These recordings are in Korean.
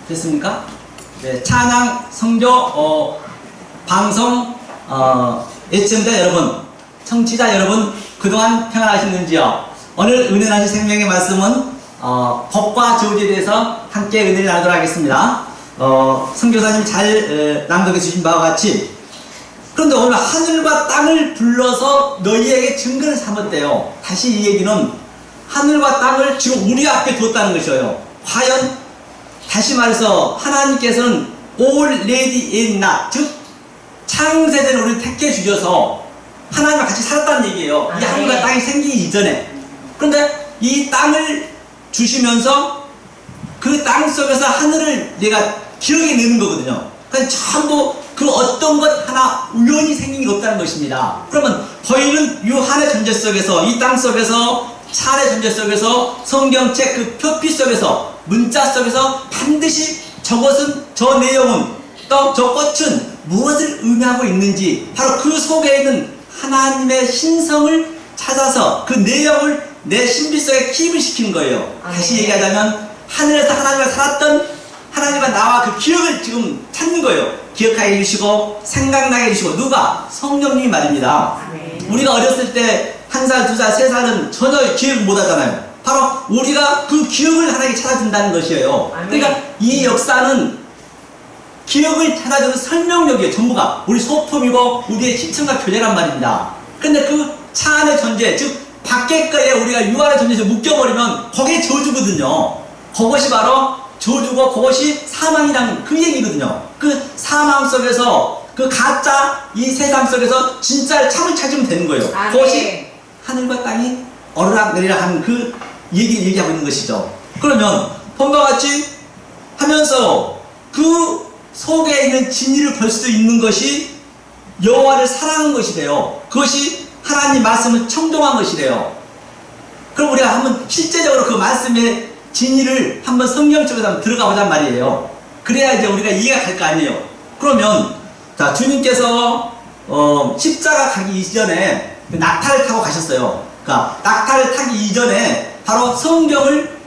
됐습니까? 네, 찬양 성교 방송 애청자 여러분, 청취자 여러분, 그동안 평안하셨는지요? 오늘 은혜나신 생명의 말씀은 법과 저주에 대해서 함께 은혜를 나누도록 하겠습니다. 선교사님 잘 낭독해 주신 바와 같이, 그런데 오늘 하늘과 땅을 불러서 너희에게 증거를 삼았대요. 다시 이 얘기는 하늘과 땅을 지금 우리 앞에 두었다는 것이에요. 과연 다시 말해서 하나님께서는 already in not, 즉 창세전 우리를 택해 주셔서 하나님과 같이 살았다는 얘기예요. 이 하늘과 땅이 생기기 이전에. 그런데 이 땅을 주시면서 그 땅 속에서 하늘을 내가 기억해 내는 거거든요. 그러니까 전부 그 어떤 것 하나 우연히 생긴 게 없다는 것입니다. 그러면 저희는 이 한의 존재 속에서, 이 땅 속에서, 차의 존재 속에서, 성경책 그 표피 속에서, 문자 속에서 반드시 저것은, 저 내용은, 또 저 꽃은 무엇을 의미하고 있는지, 바로 그 속에 있는 하나님의 신성을 찾아서 그 내용을 내 신비 속에 기입을 시키는 거예요. 다시 얘기하자면 하늘에서 하나님과 살았던 하나님과 나와 그 기억을 지금 찾는 거예요. 기억하게 해주시고 생각나게 해주시고. 누가? 성령님이 말입니다. 우리가 어렸을 때 1살, 2살, 3살은 전혀 기억을 못하잖아요. 바로 우리가 그 기억을 하나님께 찾아준다는 것이에요. 그러니까 이 역사는 기억을 찾아주는 설명력이에요. 전부가 우리 소품이고 우리의 시청과 교제란 말입니다. 근데 그 차 안의 존재, 즉 밖에 거에 우리가 유한의 존재에서 묶여버리면 거기에 저주거든요. 그것이 바로 저주고 그것이 사망이라는 그 얘기거든요. 그 사망 속에서, 그 가짜 이 세상 속에서 진짜를 참을 찾으면 되는 거예요. 그것이 하늘과 땅이 어르락내리락 하는 그 얘기를 얘기하고 있는 것이죠. 그러면 본과 같이 하면서 그 속에 있는 진리를 볼 수 있는 것이 여호와를 사랑하는 것이래요. 그것이 하나님 말씀을 청종한 것이래요. 그럼 우리가 한번 실제적으로 그 말씀의 진리를 한번 성경 쪽에서 한번 들어가 보자 말이에요. 그래야 이제 우리가 이해가 갈 거 아니에요. 그러면 자, 주님께서 십자가 가기 이전에 낙타를 타고 가셨어요. 그러니까 낙타를 타기 이전에 바로 성경을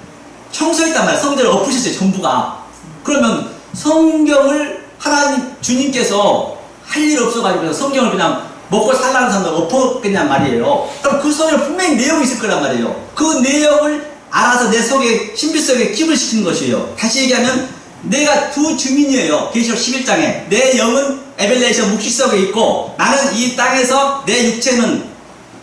청소했단 말이에요. 성경을 엎으셨어요, 전부가. 그러면 성경을 하나님 주님께서 할 일 없어가지고 성경을 그냥 먹고 살라는 사람들 엎었겠냔 말이에요. 그럼 그 속에 분명히 내용이 있을 거란 말이에요. 그 내용을 알아서 내 속에, 신비 속에 기입을 시키는 것이에요. 다시 얘기하면 내가 두 주민이에요. 계시록 11장에 내 영은 에벨레이션 묵시 속에 있고 나는 이 땅에서 내 육체는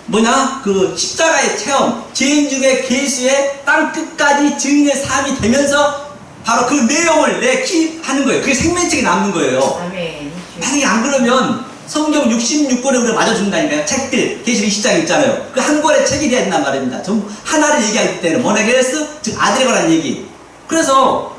뭐냐? 그 십자가의 체험, 죄인 중에 계수의 땅 끝까지 증인의 삶이 되면서 바로 그 내용을 내 기입하는 거예요. 그게 생명책에 남는 거예요. 만약에 안 그러면 성경 66권에 우리가 맞아준다니까요. 책들, 계시록 20장에 있잖아요. 그 한 권의 책이 돼야 된단 말입니다. 전부 하나를 얘기할 때는 모네게레스, 즉 아들에 관한 얘기. 그래서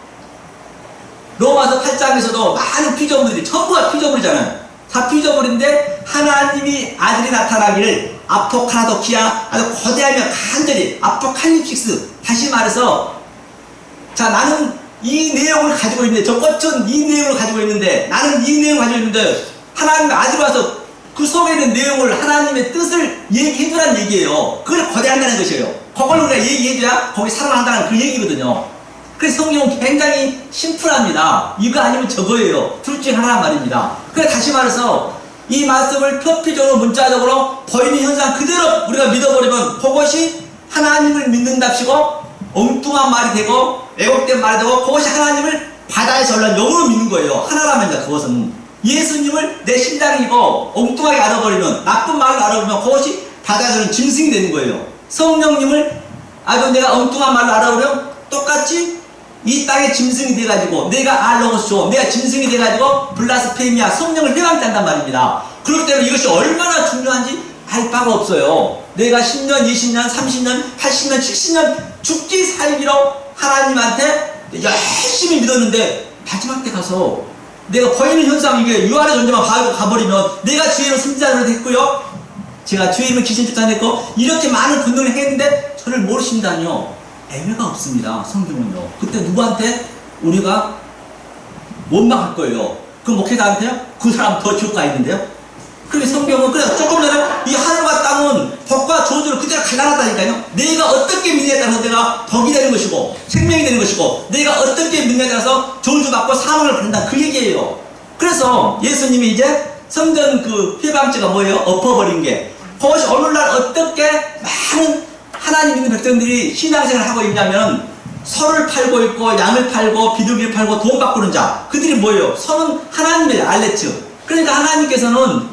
로마서 8장에서도 많은 피조물들이 전부가 피조물이잖아요. 다 피조물인데 하나님이 아들이 나타나기를 아포카라도키아, 아주 거대하며 간절히 아포칼립식스. 다시 말해서 자, 나는 이 내용을 가지고 있는데, 저 꽃은 이 내용을 가지고 있는데, 나는 이 내용을 가지고 있는데, 하나님의 아들이 와서 그 속에 있는 내용을, 하나님의 뜻을 얘기해주라는 얘기예요. 그걸 거대한다는 것이에요. 그걸 우리가 얘기해줘야 거기 살아난다는 그 얘기거든요. 그래서 성경은 굉장히 심플합니다. 이거 아니면 저거예요. 둘 중에 하나란 말입니다. 그래서 다시 말해서 이 말씀을 표피적으로 문자적으로 보이는 현상 그대로 우리가 믿어버리면 그것이 하나님을 믿는답시고 엉뚱한 말이 되고 왜곡된 말이 되고 그것이 하나님을 바다에서 올라온 영으로 믿는 거예요. 하나라면요. 그것은 예수님을 내 신당이고 엉뚱하게 알아버리면, 나쁜 말을 알아보면 그것이 바다에서는 짐승이 되는 거예요. 성령님을 아주 내가 엉뚱한 말을 알아보면 똑같이 이 땅의 짐승이 돼가지고 내가 알로고스죠. 내가 짐승이 돼가지고 블라스페미아, 성령을 회방한단 말입니다. 그렇기 때문에 이것이 얼마나 중요한지 알 바가 없어요. 내가 10년, 20년, 30년, 80년, 70년 죽기 살기로 하나님한테 열심히 믿었는데 마지막 때 가서 내가 보이는 현상, 이게 유한의 존재만 가버리면 내가 주의 이름을 선지자를 했고요, 제가 주의 이름을 귀신 쫓아냈고 이렇게 많은 분노를 했는데 저를 모르신다니요. 애매가 없습니다. 성경은요. 그때 누구한테 우리가 원망할 거예요? 그 목회자한테요? 그 사람 더 지옥 가 있는데요? 그런데 성경은 그래 조금 전에 이 하늘과 땅 땅은 복과 저주를 그대로 갈라놨다니까요. 내가 어떻게 믿느냐에 따라서 내가 복이 되는 것이고 생명이 되는 것이고, 내가 어떻게 믿느냐에 따라서 저주받고 사망을 받는다, 그 얘기예요. 그래서 예수님이 이제 성전 그 회방죄가 뭐예요? 엎어버린 게, 그것이 오늘날 어떻게 많은 하나님 믿는 백성들이 신앙생활을 하고 있냐면, 소를 팔고 있고 양을 팔고 비둘기를 팔고 돈 바꾸는 자, 그들이 뭐예요? 소는 하나님의 알레츠. 그러니까 하나님께서는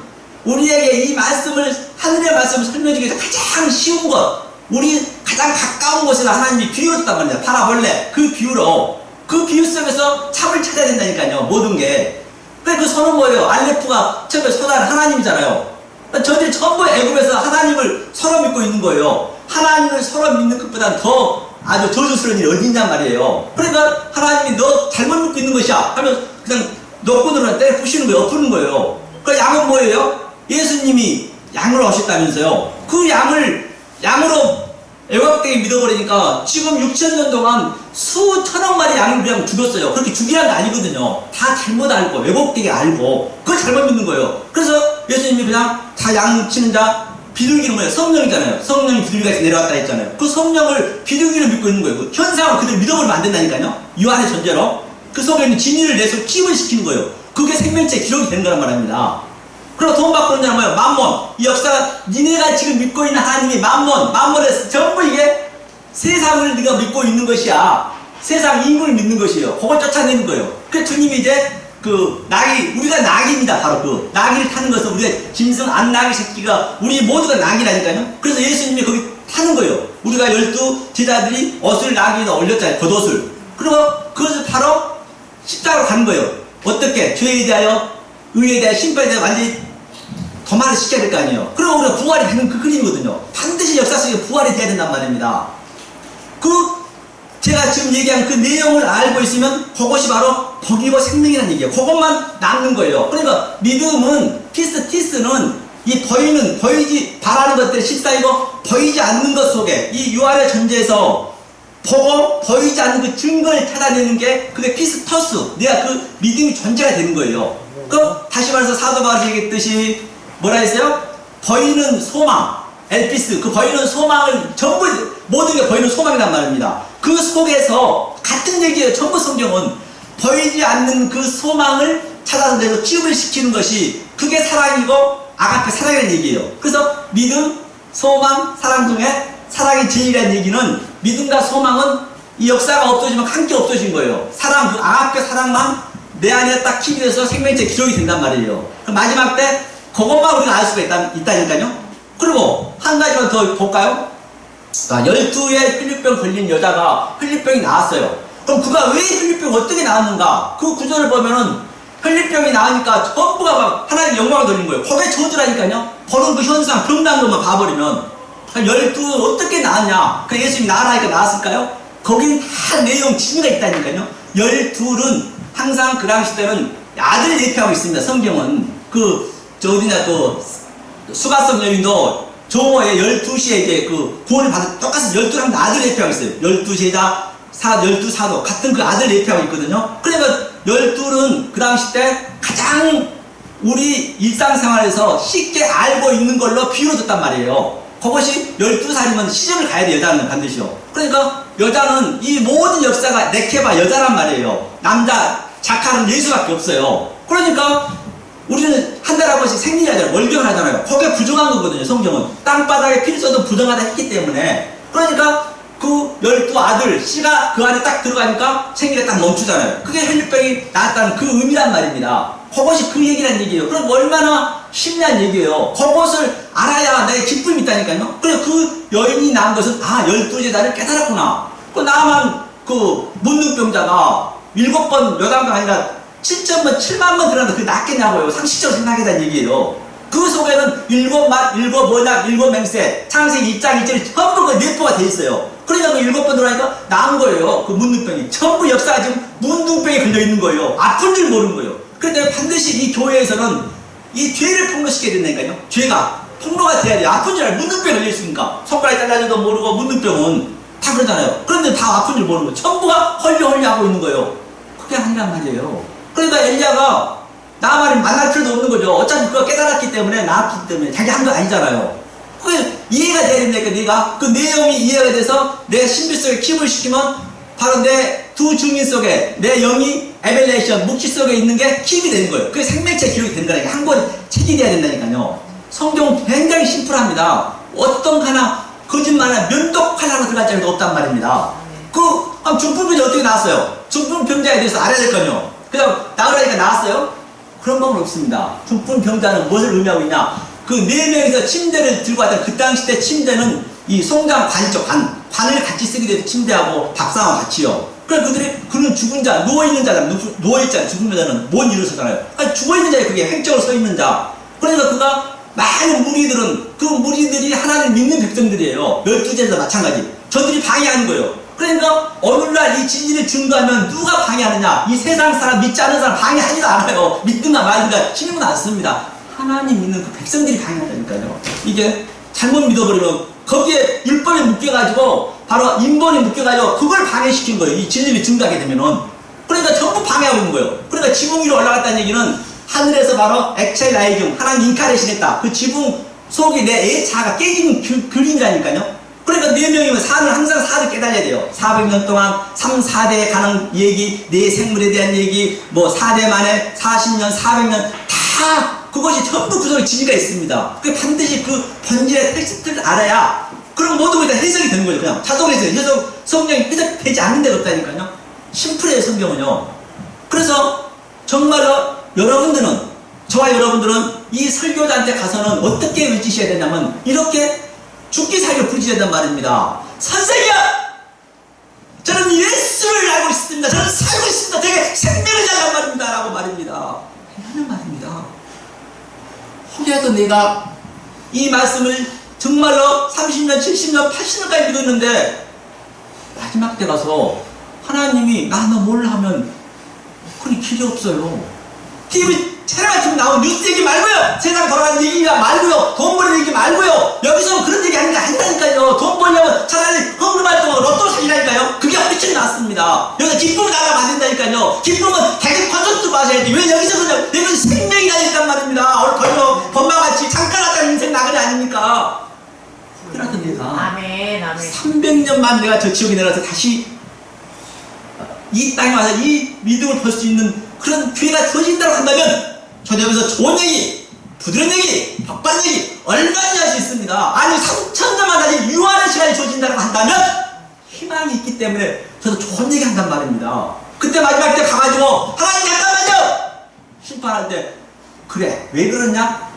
우리에게 이 말씀을, 하늘의 말씀을 설명해주기 위해서 가장 쉬운 것, 우리 가장 가까운 곳에서 하나님이 비유를 줬단 말이야. 파라볼레, 그 비유로, 그 비유 속에서 참을 찾아야 된다니까요, 모든 게. 그 소는 뭐예요? 알레프가 처음에 소다는 하나님이잖아요. 저들이 전부 애굽에서 하나님을 서로 믿고 있는 거예요. 하나님을 서로 믿는 것보다 더 아주 저주스러운 일이 어디 있냔 말이에요. 그러니까 하나님이 너 잘못 믿고 있는 것이야 하면 그냥 노끈으로 때려 부시는 거예요. 엎는 거예요. 그 양은 뭐예요? 예수님이 양으로 오셨다면서요. 그 양으로 애국되게 믿어버리니까 지금 6,000년 동안 수천억 마리 양을 그냥 죽였어요. 그렇게 죽이라는 게 아니거든요. 다 잘못 알고 왜곡되게 알고 그걸 잘못 믿는 거예요. 그래서 예수님이 그냥 다 양 치는 자, 비둘기는 뭐예요? 성령이잖아요. 성령이 비둘기같이 내려왔다 했잖아요. 그 성령을 비둘기를 믿고 있는 거예요. 그 현상을 그대로 믿어버리면 안 된다니까요. 유한의 존재로 그 속에 있는 진리를 내서 기입을 시키는 거예요. 그게 생명체 기록이 되는 거란 말입니다. 그리고 돈 바꾸는 자는 뭐예요? 만몬. 이 역사가 니네가 지금 믿고 있는 하나님이 만몬에서 전부 이게 세상을 네가 믿고 있는 것이야. 세상 인물을 믿는 것이에요. 그걸 쫓아내는 거예요. 그래서 주님이 이제 그 낙이, 우리가 낙입니다. 바로 그 낙이를 타는 것은 우리가 짐승 안낙이 새끼가 우리 모두가 낙이라니까요. 그래서 예수님이 거기 타는 거예요. 우리가 12 제자들이 옷을 낙 위에다 올렸잖아요. 겉옷을. 그리고 그것을 바로 십자가로 가는 거예요. 어떻게? 죄에 대하여, 의에 대하여, 심판에 대하여 완전히 도말을 시켜야 될 거 아니에요. 그리고 우리가 부활이 되는 그 그림이거든요. 반드시 역사 속에 부활이 돼야 된단 말입니다. 제가 지금 얘기한 그 내용을 알고 있으면 그것이 바로 복이고 생명이라는 얘기예요. 그것만 남는 거예요. 그러니까 믿음은, 티스는 이 바라는 것들이 실상이고 보이지 않는 것 속에 이 유한의 존재에서 보고 보이지 않는 그 증거를 찾아내는 게 그게 피스토스, 내가 그 믿음이 존재가 되는 거예요. 다시 말해서 사도 바울이 얘기했듯이 뭐라 했어요? 보이는 소망, 엘피스, 그 보이는 소망을 전부 모든 게 보이는 소망이란 말입니다. 그 속에서 같은 얘기예요. 전부 성경은 보이지 않는 그 소망을 찾아서 내서 치유를 시키는 것이 그게 사랑이고 아가페 사랑이라는 얘기예요. 그래서 믿음, 소망, 사랑 중에 사랑이 제일이라는 얘기는 믿음과 소망은 이 역사가 없어지면 함께 없어진 거예요. 사랑, 그 아가페 사랑만 내 안에 딱 킵이 돼서 생명체 기록이 된단 말이에요. 그럼 마지막 때 그것만 우리가 알 수가 있다니까요. 그리고 한 가지만 더 볼까요? 12에 혈류병 걸린 여자가 혈류병이 나왔어요. 그럼 그가 왜 혈류병이 어떻게 나왔는가? 그 구절을 보면은 혈류병이 나오니까 전부가 막 하나님의 영광을 돌린 거예요. 그게 저주라니까요. 보는 그 현상, 병난 것만 봐버리면 12 어떻게 나왔냐? 그 예수님이 나라니까 나왔을까요? 거긴 다 내용 진리가 있다니까요. 12는 항상 그 당시 때는 아들을 대표하고 있습니다. 성경은 수가성 여인도 조모의 12시에 이제 그 구원을 받은 똑같은 12랑 아들 대표하고 있어요. 12제자, 12 사도 같은 그 아들 대표하고 있거든요. 그러니까 12는 그 당시 때 가장 우리 일상생활에서 쉽게 알고 있는 걸로 비유로 줬단 말이에요. 그것이 12살이면 시집을 가야 돼요. 여자는 반드시요. 그러니까 여자는 이 모든 역사가 네케바 여자란 말이에요. 남자 자카는 예수밖에 없어요. 그러니까 우리는 한 달에 한 번씩 생일이 하잖아요. 월경을 하잖아요. 그게 부정한 거거든요. 성경은 땅바닥에 피를 써도 부정하다 했기 때문에. 그러니까 그 12 아들 씨가 그 안에 딱 들어가니까 생일에 딱 멈추잖아요. 그게 혈류병이 나왔다는 그 의미란 말입니다. 그것이 그 얘기란 얘기예요. 그럼 얼마나 심리한 얘기예요. 그것을 알아야 내 기쁨이 있다니까요. 그래서 그 여인이 낳은 것은 12제자를 깨달았구나. 그 나만 그 문둥병자가 7번 여당도 아니라 7,000번, 7만 번 들어가도 그게 낫겠냐고요. 상식적으로 생각하겠다는 얘기예요. 그 속에는 7 모약, 7 맹세, 창세기 1장 1절이 전부 그 내포가 돼 있어요. 그러니까 그 7번 들어가니까 나은 거예요. 그 문둥병이. 전부 역사가 지금 문둥병에 걸려 있는 거예요. 아픈 줄 모르는 거예요. 그런데 반드시 이 교회에서는 이 죄를 폭로시켜야 된다니까요. 죄가 폭로가 돼야 돼요. 아픈 줄 알고 문둥병에 걸려 있으니까. 손가락이 잘라져도 모르고 문둥병은 다 그러잖아요. 그런데 다 아픈 줄 모르는 거예요. 전부가 헐리헐리 하고 있는 거예요. 그게 아니란 말이에요. 그러니까 엘리야가 나만을 만날 필요도 없는 거죠. 어차피 그가 깨달았기 때문에, 나았기 때문에 자기 한 거 아니잖아요. 그게 이해가 돼야 된다니까. 내가 그 내용이 이해가 돼서 내 신비 속에 킵을 시키면 바로 내 두 주민 속에 내 영이 에벨레이션 묵시 속에 있는 게 킵이 되는 거예요. 그게 생명체 기록이 되는 거니까 한 권 책이 돼야 된다니까요. 성경은 굉장히 심플합니다. 어떤 하나 거짓말이나 면독할 하나 들어갈 자리도 없단 말입니다. 중풍병자 어떻게 나왔어요? 중풍병자에 대해서 알아야 될 거요. 그냥 나으라니까 나왔어요? 그런 방법은 없습니다. 중풍병자는 무엇을 의미하고 있냐? 그 4명이서 침대를 들고 왔던 그 당시 때 침대는 이 송장 관이죠. 관을 같이 쓰게 돼서 침대하고 밥상하고 같이요. 그러니까 그는 죽은 자, 누워있는 자잖아. 누워있잖아. 죽은 자는 못 일어서잖아요. 그러니까 죽어있는 자에 그게 횡적으로 서 있는 자. 그러니까 그가 많은 무리들은 그 무리들이 하나님 믿는 백성들이에요. 12제도 마찬가지. 저들이 방해하는 거예요. 그러니까 어느날 이 진리를 증거하면 누가 방해하느냐? 이 세상 사람 믿지 않는 사람 방해하지도 않아요. 믿든가 말든가 신경은 안 씁니다. 하나님 믿는 그 백성들이 방해한다니까요. 이게 잘못 믿어버리면 거기에 율법에 묶여가지고 바로 인본이 묶여가지고 그걸 방해시킨 거예요. 이 진리를 증거하게 되면은. 그러니까 전부 방해하고 있는 거예요. 그러니까 지붕 위로 올라갔다는 얘기는 하늘에서 바로 액체 라이듐 하나님 인카레이션 했다. 그 지붕 속에 내 자아가 깨지는 그림이라니까요. 그러니까 4명이면 산을 항상 사를 깨달아야 돼요. 400년 동안 3, 4대에 가는 얘기, 내 생물에 대한 얘기, 뭐 4대 만에 40년, 400년 다 그것이 전부 그 속에 진리가 있습니다. 그 반드시 그 본질의 텍스트를 알아야 그럼 모든 것이 다 해석이 되는 거죠. 그냥 자동으로 해석, 성경이 해석되지 않는 데가 없다니까요. 심플해요, 성경은요. 그래서 정말로 여러분들은, 저와 여러분들은 이 설교자한테 가서는 어떻게 외치셔야 되냐면 이렇게 죽기 살기를 부르셔야 된단 말입니다. 선생님! 저는 예수를 알고 있습니다. 저는 살고 있습니다. 되게 생명을 잘란 말입니다. 라고 말입니다. 하는 말입니다. 혹여라도 내가 이 말씀을 정말로 30년, 70년, 80년까지 믿었는데 마지막 때 가서 하나님이 나 너 몰라 하면 그런 길이 없어요. TV 차례마침 나온 뉴스 얘기 말고요. 세상 돌아가는 얘기 말고요. 돈 버리는 얘기 말고요. 여기서 그런 얘기 한다니까요. 돈 벌려면 차라리 헌금 활동하고 로또 사기라니까요. 그게 훨씬 낫습니다. 여기서 기쁨을 나가면 안 된다니까요. 기쁨은 대중 콘서트 마셔야지. 왜 여기서 그냥 내가 생명이 나니까 말입니다. 오늘 걸려 범마같이 잠깐 왔다는 인생 나그네 아닙니까? 그러던 내가 아멘, 아멘. 300년만 내가 저 지옥에 내려서 다시 이 땅에 와서 이 믿음을 볼 수 있는 그런 기회가 주어진다고 한다면 저는 여기서 좋은 얘기, 부드러운 얘기, 벅반 얘기 얼마나 할 수 있습니다. 아니 3000년만 다시 유한한 시간이 주어진다고 한다면 희망이 있기 때문에 저도 좋은 얘기 한단 말입니다. 그때 마지막 때 가가지고 하나님 잠깐만요! 심판할 때 그래 왜 그러냐?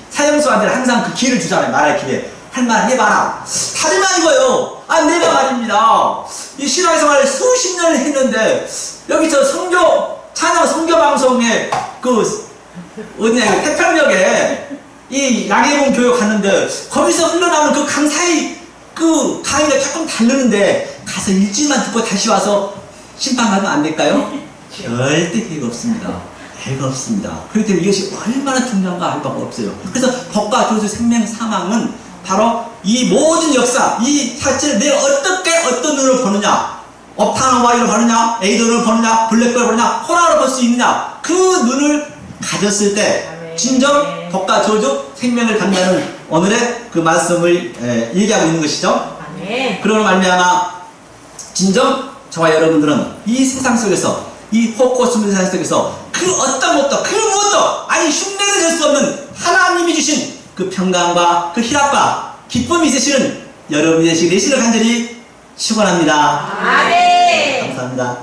사형수한테 항상 그 기회를 주잖아요. 말할 기회. 할 말 해봐라. 다름이 아니고요. 내가 말입니다. 이 신앙생활을 수십 년을 했는데 여기서 찬양 선교 방송에 태평역에 이 양해봉 교회 갔는데 거기서 흘러나오는 그 강사의 그 강의가 조금 다르는데 가서 일주일만 듣고 다시 와서 심판하면 안 될까요? 절대 기회가 없습니다. 기회가 없습니다. 그렇기 때문에 이것이 얼마나 중요한가 할 바가 없어요. 그래서 법과 조수 생명 사망은 바로 이 모든 역사, 이 사체를 내가 어떻게 어떤 눈으로 보느냐, 업타노와이로 보느냐, 에이더로 보느냐, 블랙걸로 보느냐, 호라로 볼 수 있느냐, 그 눈을 가졌을 때 진정 법과 저주 생명을 갖는다는 오늘의 그 말씀을 얘기하고 있는 것이죠. 그러므로 말미암아 진정 저와 여러분들은 이 세상 속에서 이 포커스문 세상 속에서 그 어떤 것도 그 무엇도 아니 흉내를 낼 수 없는 하나님이 주신 그 평강과 그 희락과 기쁨이 있으시는 여러분이 되시기를 간절히 축원합니다. 아멘. 감사합니다.